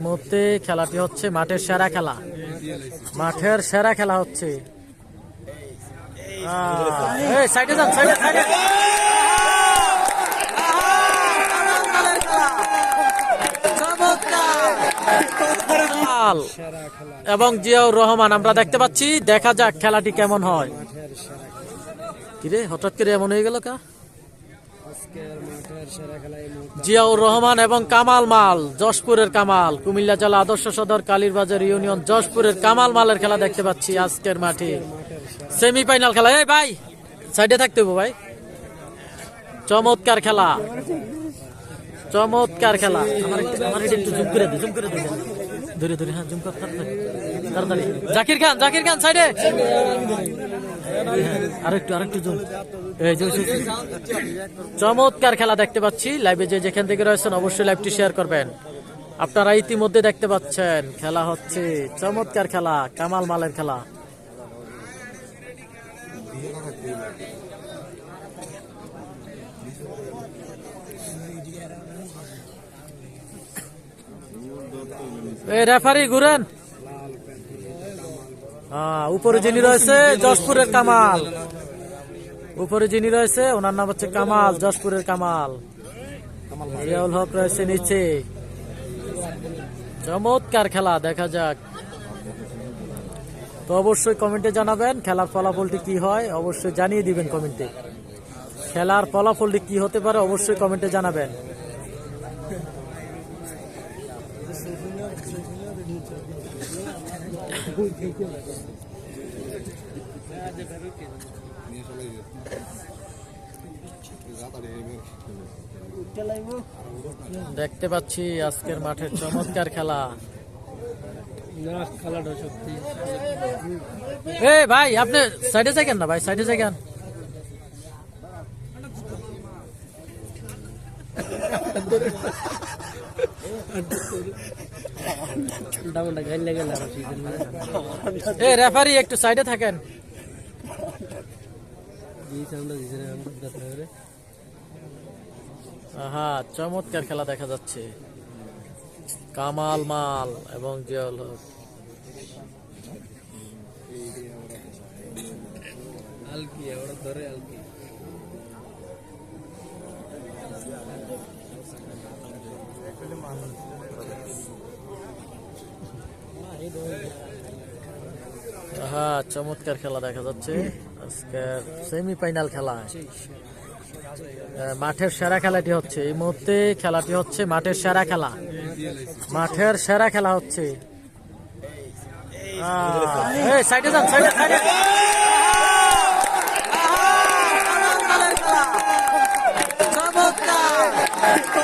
মুহূর্তে খেলাটি হচ্ছে মাঠের সেরা খেলা, মাঠের সেরা খেলা হচ্ছে। সাইডে যান, সাইডে সাইডে। এবং জিয়াউর রহমান আমরা দেখতে পাচ্ছি, দেখা যাক খেলাটি কেমন হয়। কিরে হঠাৎ করে এমন হয়ে গেল কা? জিয়াউর রহমান এবং কামাল মাল, যশপুরের কামাল, কুমিল্লা জেলা আদর্শ সদর কালীরবাজার ইউনিয়ন যশপুরের কামাল মালের খেলা দেখতে পাচ্ছি আজকের মাঠে। সেমিফাইনাল খেলা। এই ভাই সাইডে থাকতে হবে ভাই। চমৎকার খেলা, চমৎকার খেলা। আমার একটু জুম করে দে, জুম করে দে, ধরে ধরে। হ্যাঁ জুম কর তাড়াতাড়ি। জাকির খান, জাকির খান সাইডে। আরেকটু জুম। চমৎকার খেলা দেখতে পাচ্ছি। লাইভে যে যেখান থেকে রয়েছেন অবশ্যই লাইভটি শেয়ার করবেন। আপনারা ইতিমধ্যে দেখতে পাচ্ছেন খেলা হচ্ছে, চমৎকার খেলা, কামাল মালের খেলা। রেফারি ঘুরেন। উপরে যিনি রয়েছে যশপুরের কামাল, উপরে যিনি রয়েছে ওনার নাম হচ্ছে কামাল, যশপুরের কামাল। জিয়াউল হক রয়েছে নিচে। চমৎকার খেলা, দেখা যাক। তো অবশ্যই কমেন্টে জানাবেন খেলার ফলাফলটি কি হয়, অবশ্যই জানিয়ে দিবেন কমেন্টে। খেলার ফলাফলটি কি হতে পারে অবশ্যই কমেন্টে জানাবেন। দেখতে পাচ্ছি আজকের মাঠের চমৎকার খেলা। ভাই আপনি সাইডে যাইকেন না ভাই, সাইডে যাইকেন। রেফারি একটু সাইডে থাকেন। চমৎকার খেলা দেখা যাচ্ছে, কামাল মাল এবং জিয়াউল হক। চমৎকার খেলা দেখা যাচ্ছে আজকের সেমিফাইনাল খেলা। মাঠের সেরা খেলাটি হচ্ছে এই মুহূর্তে, খেলাটি হচ্ছে মাঠের সেরা খেলা, মাঠের সেরা খেলা হচ্ছে। সাইডে যান, সাইডে সাইডে। চমৎকার